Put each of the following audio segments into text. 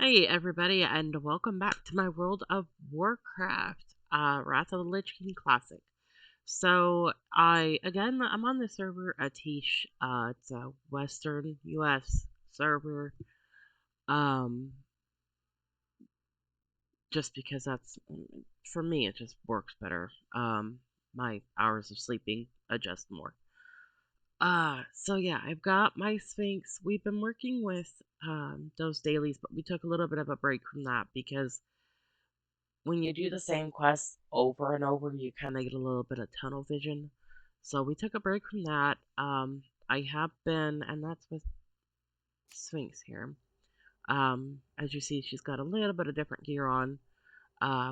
Hey everybody, and welcome back to my World of Warcraft, Wrath of the Lich King Classic. I'm on the server Atish. It's a Western U.S. server. Um, just because for me, it just works better. My hours of sleeping adjust more. I've got my Sphinx. We've been working with those dailies, but we took a little bit of a break from that because when you do the same quest over and over, you kind of get a little bit of tunnel vision. So we took a break from that. I have been, and that's with Sphinx here. As you see, she's got a little bit of different gear on.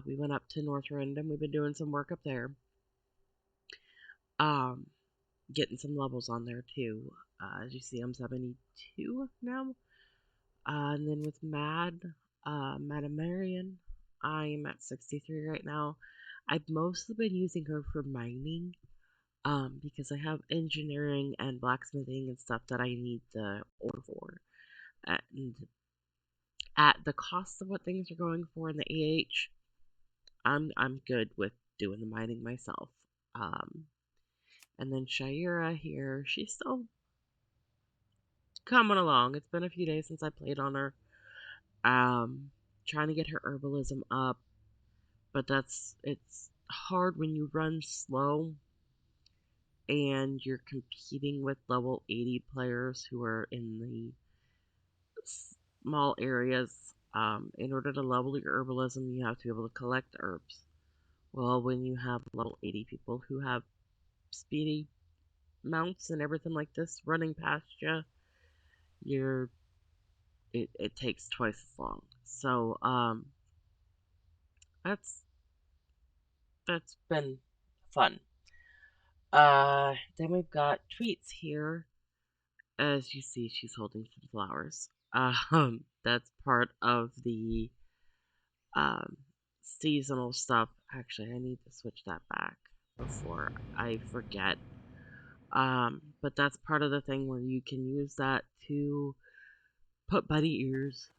We went up to Northrend and we've been doing some work up there. Um, Getting some levels on there too. As you see, I'm 72 now. And then with Madam Marion, I'm at 63 right now. I've mostly been using her for mining, because I have engineering and blacksmithing and stuff that I need the ore for. And at the cost of what things are going for in the AH, I'm good with doing the mining myself. Um, and then Shaira here, she's still coming along. It's been a few days since I played on her. Um, Trying to get her herbalism up, but it's hard when you run slow and you're competing with level 80 players who are in the small areas. In order to level your herbalism, you have to be able to collect herbs. Well, when you have level 80 people who have speedy mounts and everything like this running past you, you're it takes twice as long. So that's that's been fun. Then we've got Tweets here. As you see, she's holding some flowers. That's part of the um, seasonal stuff. Actually, I need to switch that back before I forget. But that's part of the thing where you can use that to put bunny ears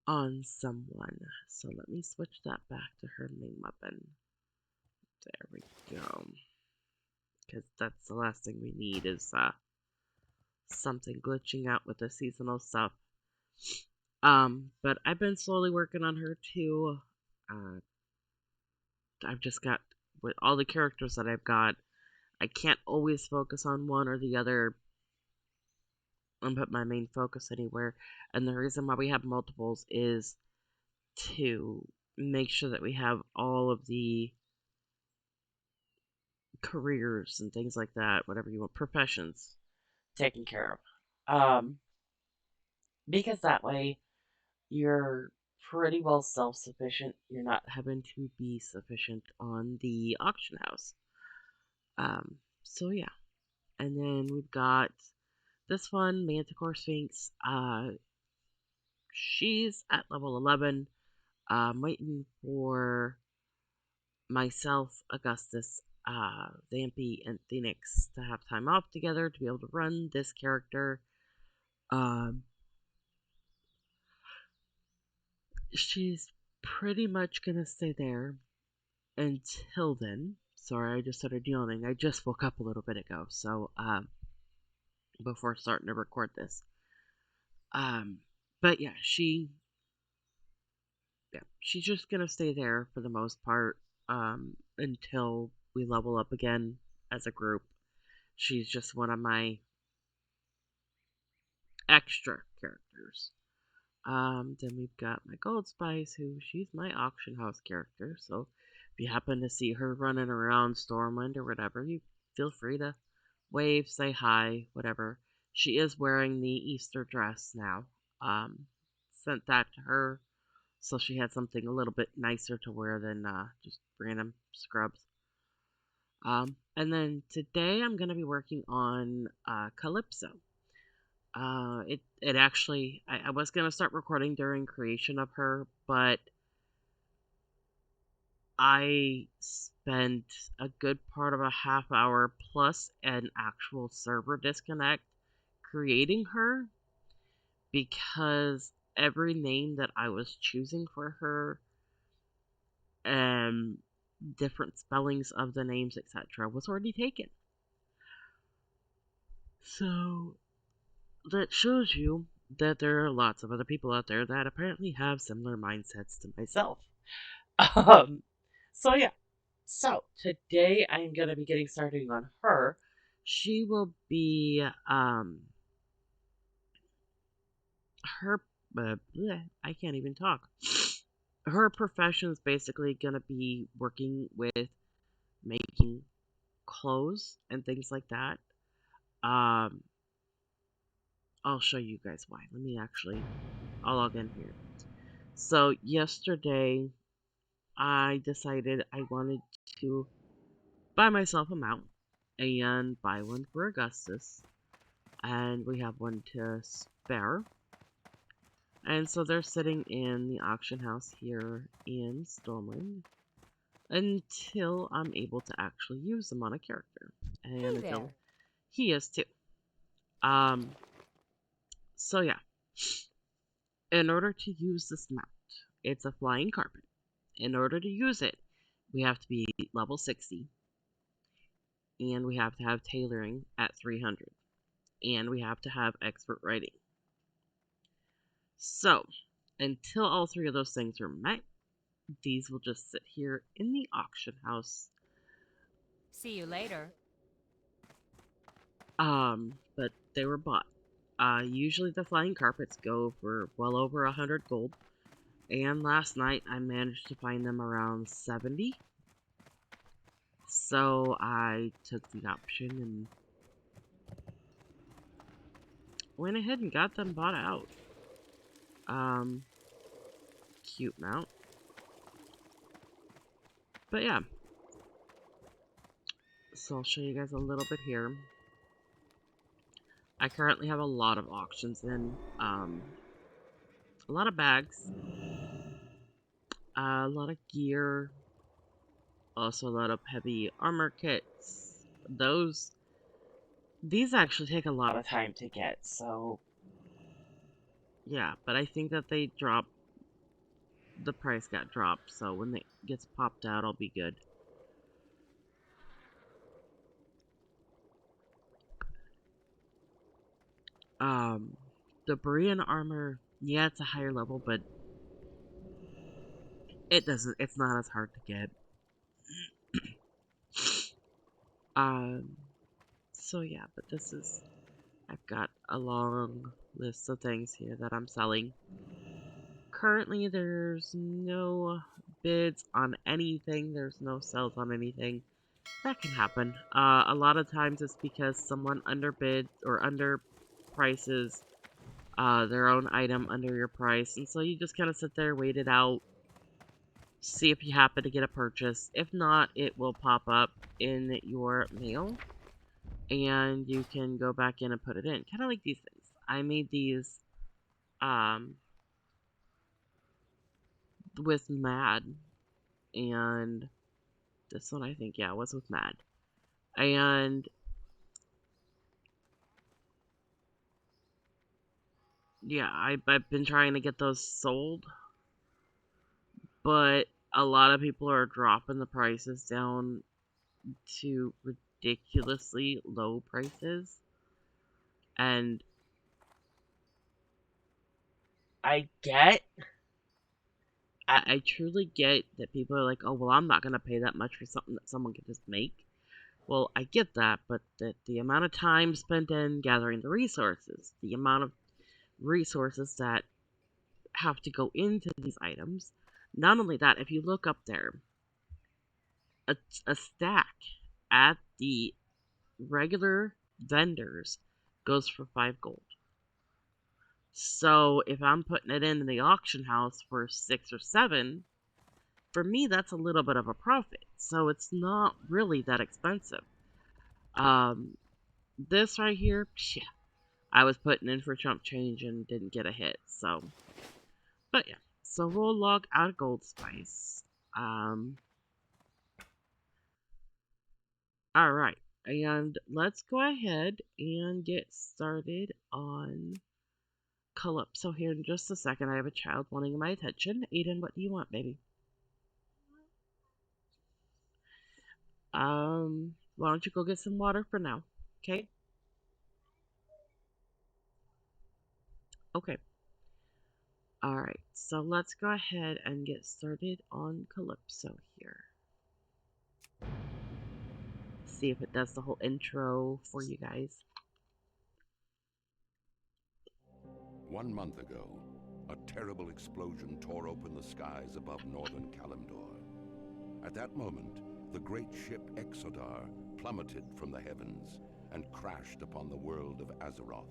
on someone. So let me switch that back to her main weapon. There we go. Because that's the last thing we need is something glitching out with the seasonal stuff. But I've been slowly working on her too. Uh, I've just got, with all the characters that I've got, I can't always focus on one or the other and put my main focus anywhere. And the reason why we have multiples is to make sure that we have all of the careers and things like that, whatever you want, professions taken care of. Because that way you're pretty well self sufficient. You're not having to be sufficient on the auction house. So yeah. And then we've got this one, Manticore Sphinx. She's at level 11. I'm waiting for myself, Augustus, Vampy, and Phoenix to have time off together to be able to run this character. Um, she's pretty much gonna stay there until then. Sorry, I just started yawning. I just woke up a little bit ago, so before starting to record this. Um, but she's just gonna stay there for the most part, until we level up again as a group. She's just one of my extra characters. Then we've got my Gold Spice, who she's my auction house character. So if you happen to see her running around Stormwind or whatever, you feel free to wave, say hi, whatever. She is wearing the Easter dress now. Sent that to her, so she had something a little bit nicer to wear than just random scrubs. And then today I'm gonna be working on Calypso. It actually I was gonna start recording during creation of her, but I spent a good part of a half hour plus an actual server disconnect creating her, because every name that I was choosing for her, um, different spellings of the names, etc., was already taken. So that shows you that there are lots of other people out there that apparently have similar mindsets to myself. Um, so yeah. So today I'm gonna be getting started on her. She will be her I can't even talk. Her profession is basically gonna be working with making clothes and things like that. Um, I'll show you guys why. I'll log in here. So yesterday I decided I wanted to buy myself a mount and buy one for Augustus, and we have one to spare. And so they're sitting in the auction house here in Stormwind until I'm able to actually use them on a character, and Hey until there. he is too. Um, so yeah, in order to use this mount, it's a flying carpet. In order to use it, we have to be level 60, and we have to have tailoring at 300, and we have to have expert writing. So, until all three of those things are met, these will just sit here in the auction house. See you later. But they were bought. Usually the flying carpets go for well over 100 gold, and last night I managed to find them around 70. So I took the option and went ahead and got them bought out. Um, Cute mount. But yeah, so I'll show you guys a little bit here. I currently have a lot of auctions in, a lot of bags, a lot of gear, also a lot of heavy armor kits. These actually take a lot of time to get, so yeah, but I think that the price got dropped, so when it gets popped out, I'll be good. The Berean armor, yeah, it's a higher level, but it's not as hard to get. Um, so yeah, but I've got a long list of things here that I'm selling. Currently, there's no bids on anything, there's no sales on anything. That can happen. A lot of times it's because someone underbid or underprices their own item under your price, and so you just kind of sit there, wait it out, see if you happen to get a purchase. If not, it will pop up in your mail, and you can go back in and put it in. Kind of like these things. I made these um, with Mad, and this one I think, yeah, was with Mad. And yeah, I've been trying to get those sold, but a lot of people are dropping the prices down to ridiculously low prices. And I get, I truly get that people are like, oh, well, I'm not going to pay that much for something that someone can just make. Well, I get that, but the amount of time spent in gathering the resources, the amount of resources that have to go into these items, not only that, if you look up there, a, a stack at the regular vendors goes for 5 gold. So if I'm putting it in the auction house for 6 or 7, for me that's a little bit of a profit. So it's not really that expensive. Um, this right here, yeah, I was putting in for chump change and didn't get a hit. So, but yeah, so we'll log out of Gold Spice. Um, all right, and let's go ahead and get started on Calypso here in just a second. I have a child wanting my attention. Aiden, what do you want, baby? Why don't you go get some water for now? Okay? Okay. Alright, so let's go ahead and get started on Calypso here. See if it does the whole intro for you guys. 1 month ago, a terrible explosion tore open the skies above northern Kalimdor. At that moment, the great ship Exodar plummeted from the heavens and crashed upon the world of Azeroth.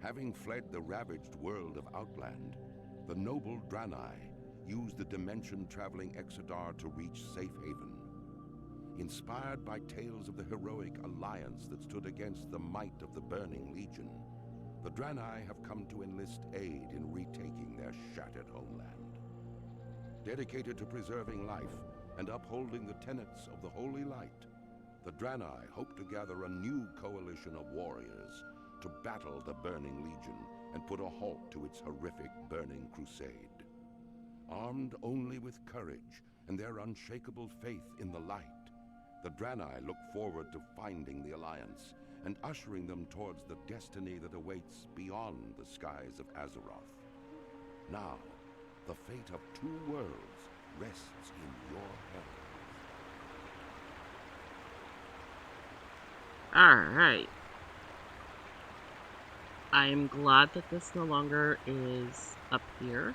Having fled the ravaged world of Outland, the noble Draenei used the dimension-traveling Exodar to reach safe haven. Inspired by tales of the heroic alliance that stood against the might of the Burning Legion, the Draenei have come to enlist aid in retaking their shattered homeland. Dedicated to preserving life and upholding the tenets of the Holy Light, the Draenei hope to gather a new coalition of warriors to battle the Burning Legion and put a halt to its horrific burning crusade. Armed only with courage and their unshakable faith in the light, the Draenei look forward to finding the Alliance and ushering them towards the destiny that awaits beyond the skies of Azeroth. Now, the fate of 2 worlds rests in your hands. Alright. I'm glad that this no longer is up here.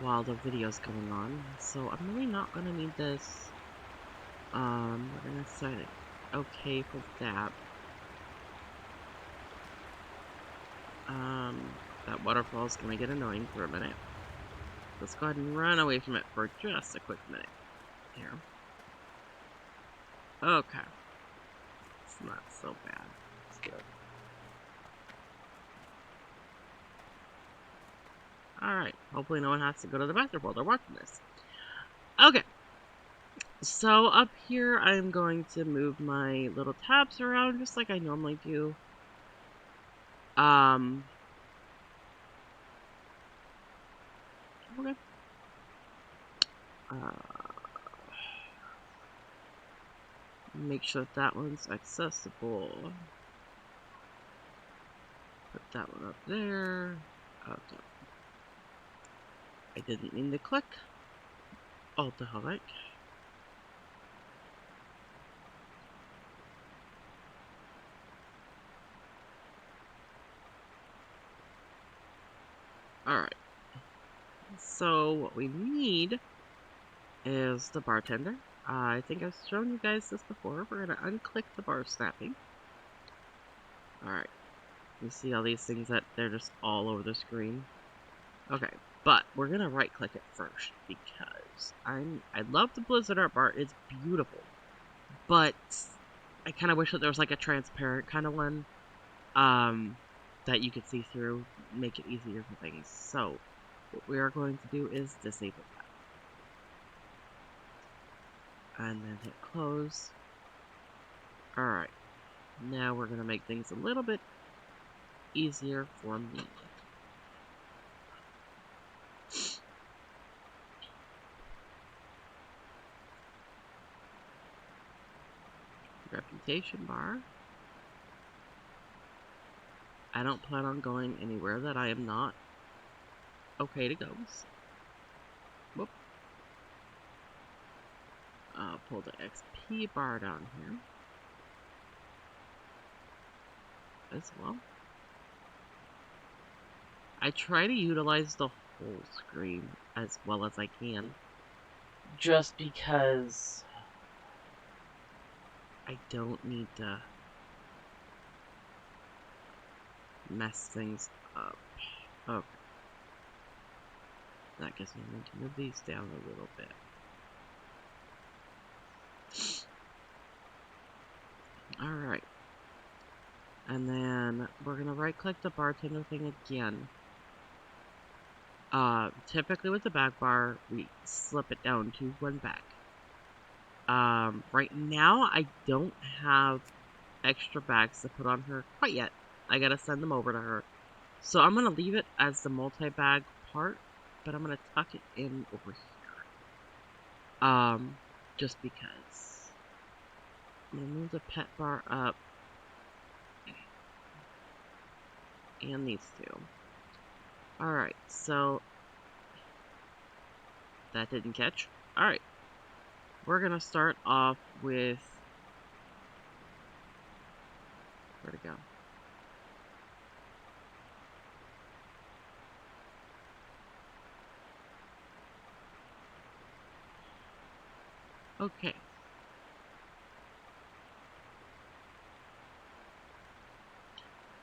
While the video's going on. So I'm really not gonna need this. We're gonna set it okay for that. That waterfall is gonna get annoying for a minute. Let's go ahead and run away from it for just a quick minute. Here. Okay. It's not so bad. It's good. Alright. Hopefully no one has to go to the bathroom while they're watching this. Okay. So up here, I'm going to move my little tabs around just like I normally do. Okay. Make sure that one's accessible. Put that one up there. Okay. I didn't mean to click. Alcoholic. Alright. So what we need is the bartender. I think I've shown you guys this before. We're going to unclick the bar snapping. Alright. You see all these things that they're just all over the screen? Okay. But we're going to right click it first because I love the Blizzard art bar. It's beautiful. But I kind of wish that there was like a transparent kind of one that you could see through, make it easier for things. So what we are going to do is disable that. And then hit close. Alright. Now we're going to make things a little bit easier for me. Reputation bar. I don't plan on going anywhere that I am not okay to go. Whoop. Pull the XP bar down here as well. I try to utilize the whole screen as well as I can, just because I don't need to mess things up. Okay. That gives me room to move these down a little bit. Alright. And then we're going to right click the bartender thing again. Typically with the back bar, we slip it down to 1 back. Right now, I don't have extra bags to put on her quite yet. I gotta send them over to her. So I'm gonna leave it as the multi-bag part, but I'm gonna tuck it in over here. Just because. I'm gonna move the pet bar up. And these two. Alright, so that didn't catch. Alright. We're gonna start off with, where'd it go? Okay.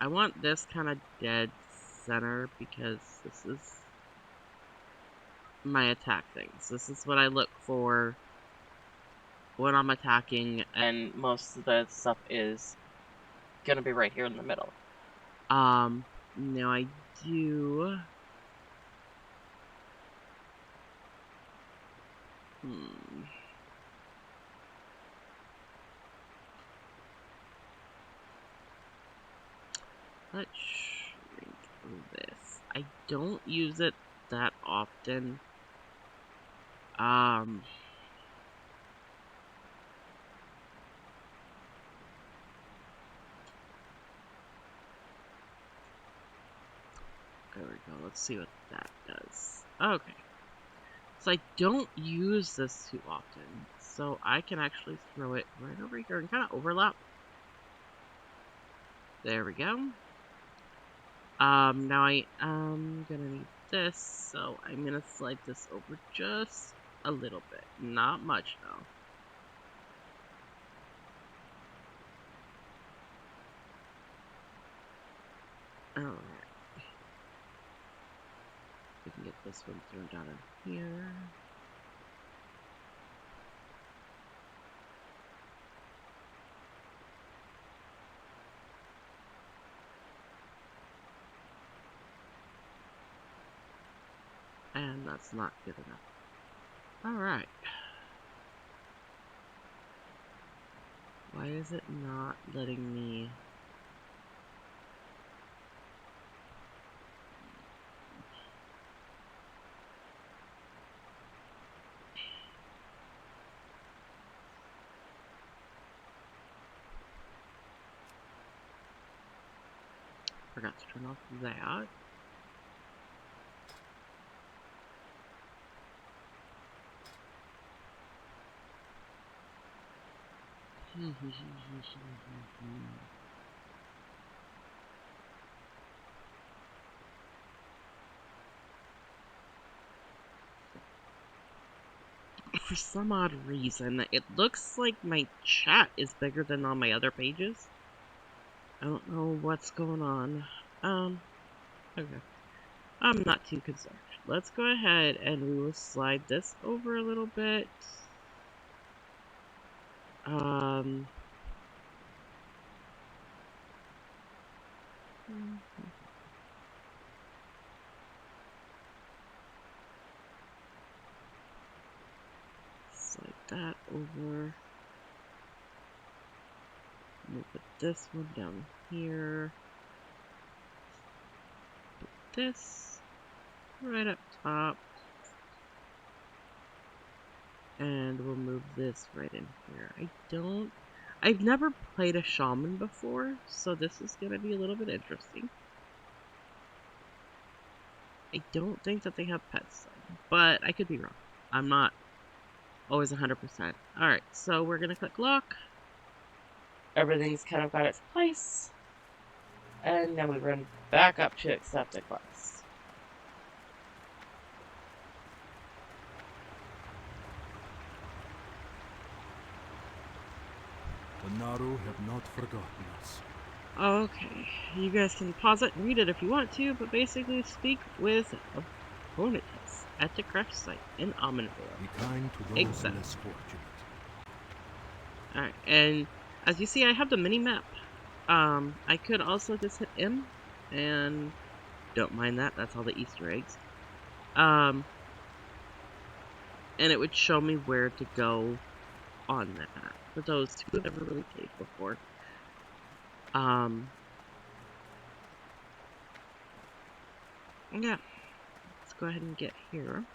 I want this kind of dead center because this is my attack things. This is what I look for when I'm attacking, and most of the stuff is gonna be right here in the middle. Now I do... Let's shrink this. I don't use it that often. There we go. Let's see what that does. Okay. So I don't use this too often. So I can actually throw it right over here and kind of overlap. There we go. Now I am gonna need this, so I'm gonna slide this over just a little bit. Not much though. Alright. We can get this one thrown down in here. And that's not good enough. Alright. Why is it not letting me... Forgot to turn off that. For some odd reason, it looks like my chat is bigger than all my other pages. I don't know what's going on. Okay. I'm not too concerned. Let's go ahead and we will slide this over a little bit. Slide that over. We'll put this one down here. Put this right up top. And we'll move this right in here. I've never played a shaman before, so this is going to be a little bit interesting. I don't think that they have pets, though, but I could be wrong. I'm not always 100%. Alright, so we're going to click lock. Everything's kind of got its place. And then we run back up to accept a quest. The Naru have not forgotten us. Okay, you guys can pause it and read it if you want to, but basically speak with Bonitas at the craft site in Amenville. Be kind to those Exactly. less fortunate. Alright, and as you see, I have the mini-map. I could also just hit M, and don't mind that, that's all the Easter eggs. And it would show me where to go on that, for those who have never really played before. Yeah, let's go ahead and get here.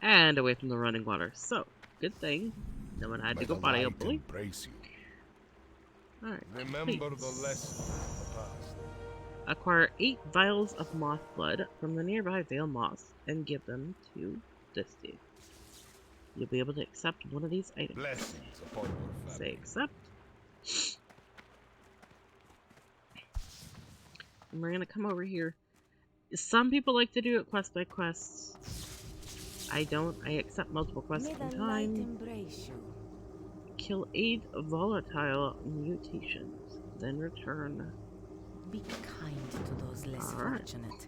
And away from the running water. So, good thing. No one had to May go the potty, light hopefully. embrace you. Alright. Remember the please. lesson of the past. Acquire 8 vials of moth blood from the nearby Vale Moss and give them to this dude. You'll be able to accept one of these items. Blessings upon your Say family. accept. And we're gonna come over here. Some people like to do it quest by quest. I don't. I accept multiple quests at a time. Embrace you. Kill 8 volatile mutations. Then return. Be kind to those less Alright. fortunate.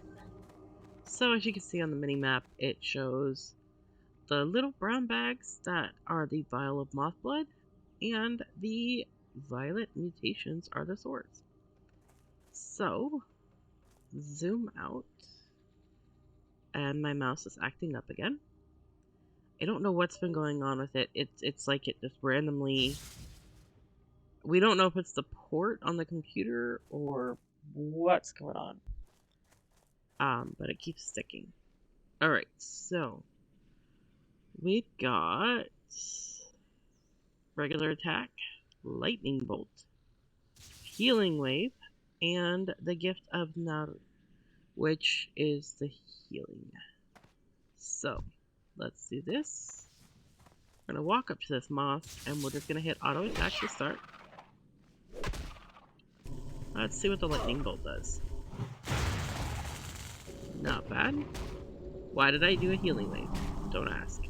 So as you can see on the mini-map, it shows the little brown bags that are the vial of moth blood, and the violet mutations are the swords. So, zoom out, and my mouse is acting up again. I don't know what's been going on with it. It's like it just randomly... We don't know if it's the port on the computer or what's going on. But it keeps sticking. Alright, so we've got regular attack, lightning bolt, healing wave, and the gift of Naru, which is the healing. So let's do this. We're gonna walk up to this moth and we're just gonna hit auto attack to start. Let's see what the lightning bolt does. Not bad. Why did I do a healing wave? Don't ask.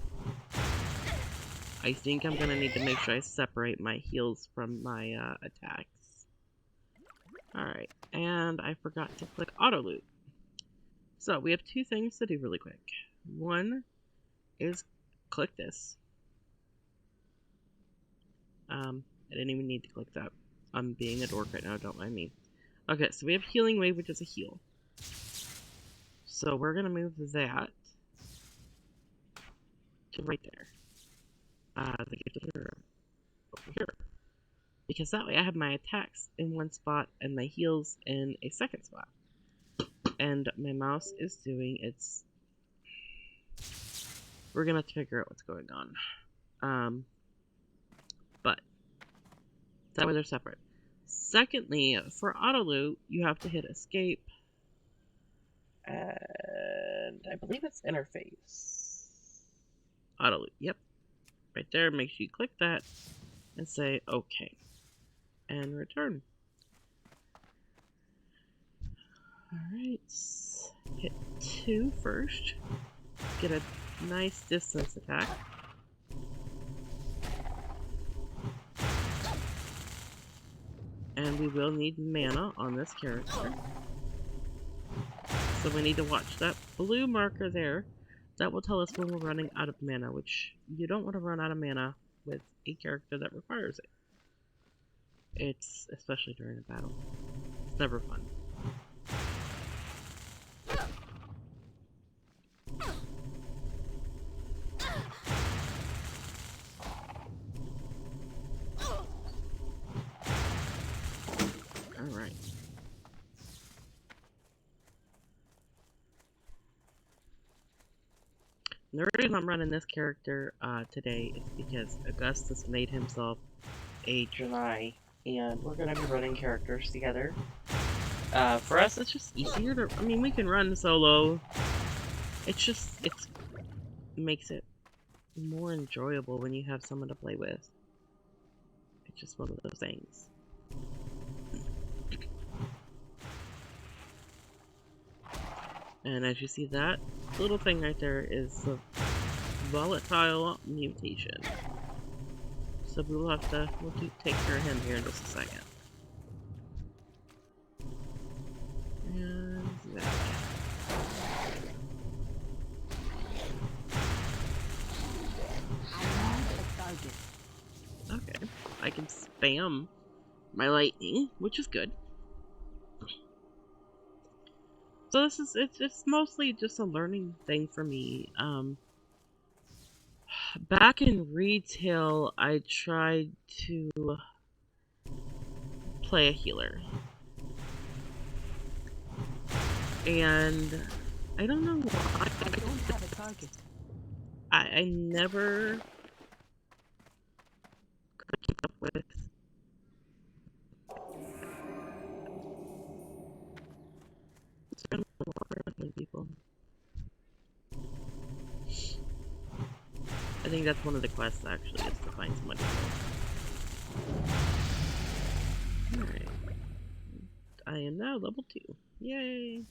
I think I'm gonna need to make sure I separate my heals from my attacks. Alright, and I forgot to click auto loot. So we have 2 things to do really quick. One is click this. I didn't even need to click that. I'm being a dork right now, don't mind me. Okay, so we have healing wave, which is a heal. So we're gonna move that to right there. The gift of Naru over here. Because that way I have my attacks in one spot and my heals in a second spot. And my mouse is doing its... We're gonna have to figure out what's going on. But that way they're separate. Secondly, for auto loot, you have to hit escape. And I believe it's interface. Auto loot, yep. Right there, make sure you click that and say okay. And return. Alright. Hit 2 first. Get a nice distance attack. And we will need mana on this character. So we need to watch that blue marker there. That will tell us when we're running out of mana, which you don't want to run out of mana with a character that requires it. It's especially during a battle. It's never fun. Alright. The reason I'm running this character today is because Augustus made himself a Janai, and we're going to be running characters together. For us, it's just easier to... I mean, we can run solo. It's just... it makes it more enjoyable when you have someone to play with. It's just one of those things. And as you see, that little thing right there is the volatile mutation. So we will have to, we'll take care of him here in just a second. And that. Okay, I can spam my lightning, which is good. So this is, it's mostly just a learning thing for me. back in retail, I tried to play a healer. And I don't know why. I don't have a target. I never could keep up with people. I think that's one of the quests actually, is to find somebody else. Alright. I am now level 2. Yay!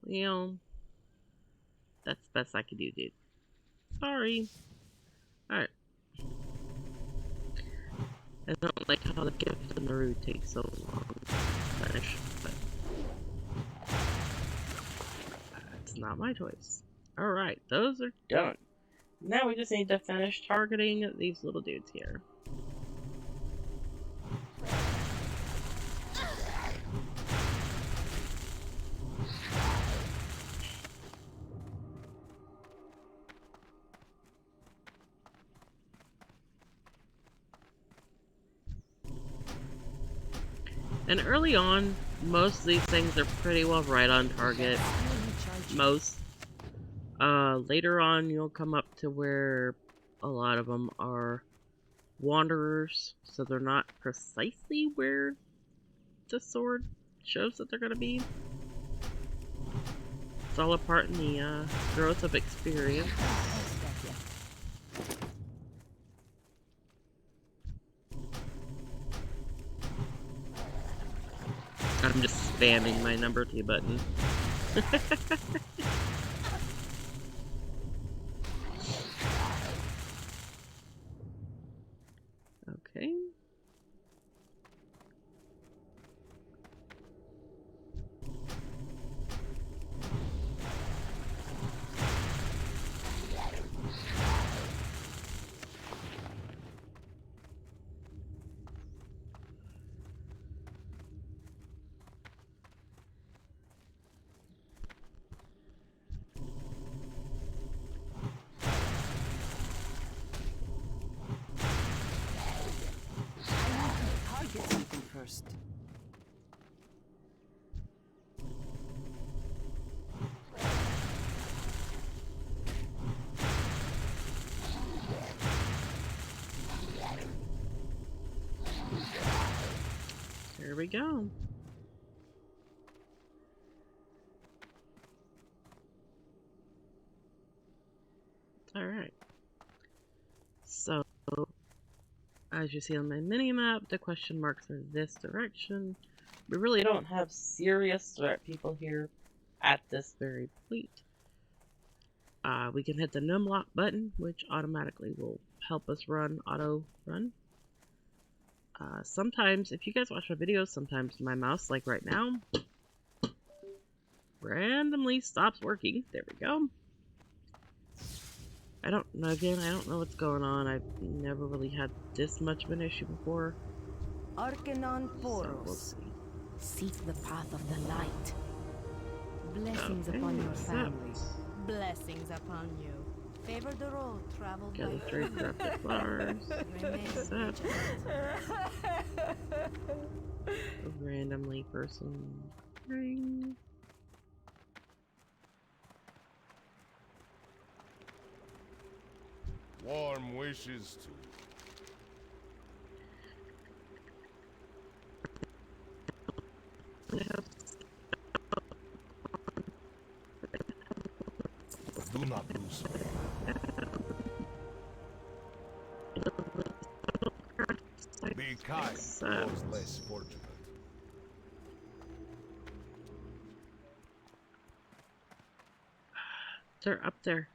Well, that's the best I can do, dude. Sorry. Alright. I don't like how the gift and the root takes so long to finish, but it's not my choice. Alright, those are done. Now we just need to finish targeting these little dudes here. And early on, most of these things are pretty well right on target. Most. Later on, you'll come up to where a lot of them are wanderers, so they're not precisely where the sword shows that they're going to be. It's all a part in the growth of experience. I'm just spamming my number 2 button. Okay. Target something first. Here we go. Alright. So, as you see on my mini-map, the question marks are this direction. We really don't have serious threat people here at this very point. We can hit the numlock button, which automatically will help us auto run. Sometimes, if you guys watch my videos, sometimes my mouse, like right now, randomly stops working. There we go. I don't know, again, I don't know what's going on. I've never really had this much of an issue before. Arcanon Poros. So we'll see. Seek the path of the light. Blessings upon your family. Blessings upon you. Favor the road traveled by Gather 3 corrupted flowers. Accept. A randomly person ring. Warm wishes to do not lose faith. Be kind to those less fortunate. They're up there.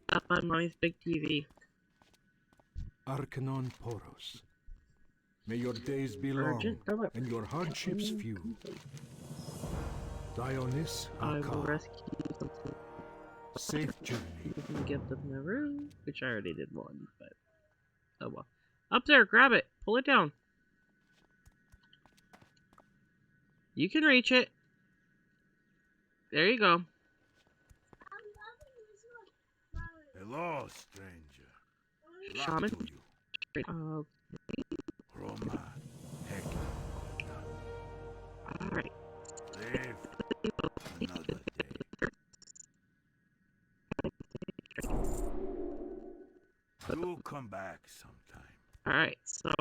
Up on Mommy's big TV. Arcanon Poros. May your days be long Urgent delivery. and your hardships few. Dionys I will Akar. rescue something. Safe journey. You can give them the room, which I already did one, but oh well. Up there, grab it. Pull it down. You can reach it. There you go. Hello, stranger. Shaman. To you. Roma. Heck. Alright. Live another day. You'll come back sometime. Alright, so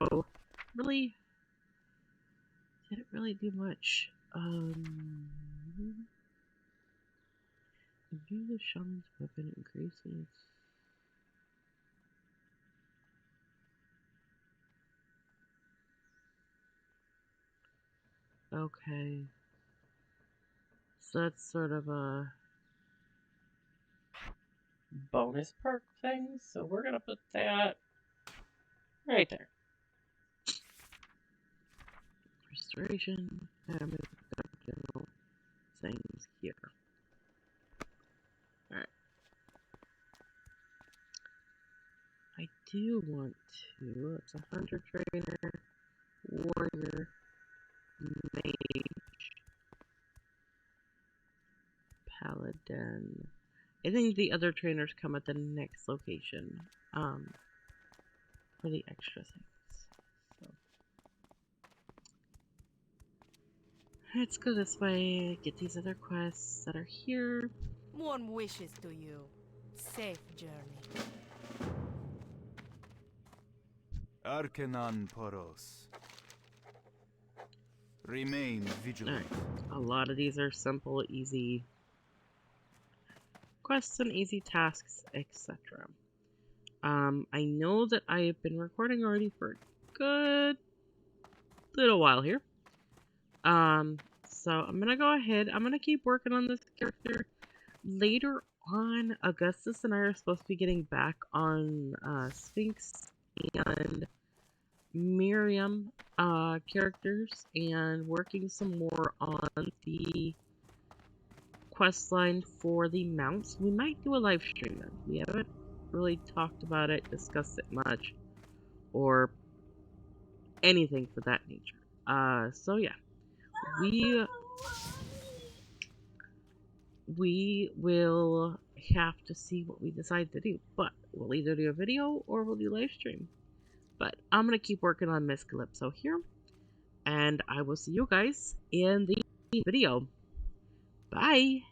really didn't really do much. Review the shaman's weapon increases. Okay. So that's sort of a bonus perk thing, so we're gonna put that right there. Restoration, damage, general things here. Alright. I do want to, it's a hunter trainer, warrior, mage, paladin. I think the other trainers come at the next location, for the extra things. So let's go this way, get these other quests that are here. Warm wishes to you. Safe journey. Arcanon Poros. Remain vigilant. Alright, a lot of these are simple, easy quests and easy tasks, etc. I know that I have been recording already for a good little while here. So I'm gonna go ahead, I'm gonna keep working on this character. Later on, Augustus and I are supposed to be getting back on Sphinx and Miriam characters and working some more on the quest line for the mounts. We might do a live stream then. We haven't really talked about it, discussed it much, or anything for that nature. So yeah, we will have to see what we decide to do, but we'll either do a video or we'll do live stream. But I'm gonna keep working on Miss Calypso here, and I will see you guys in the video. Bye!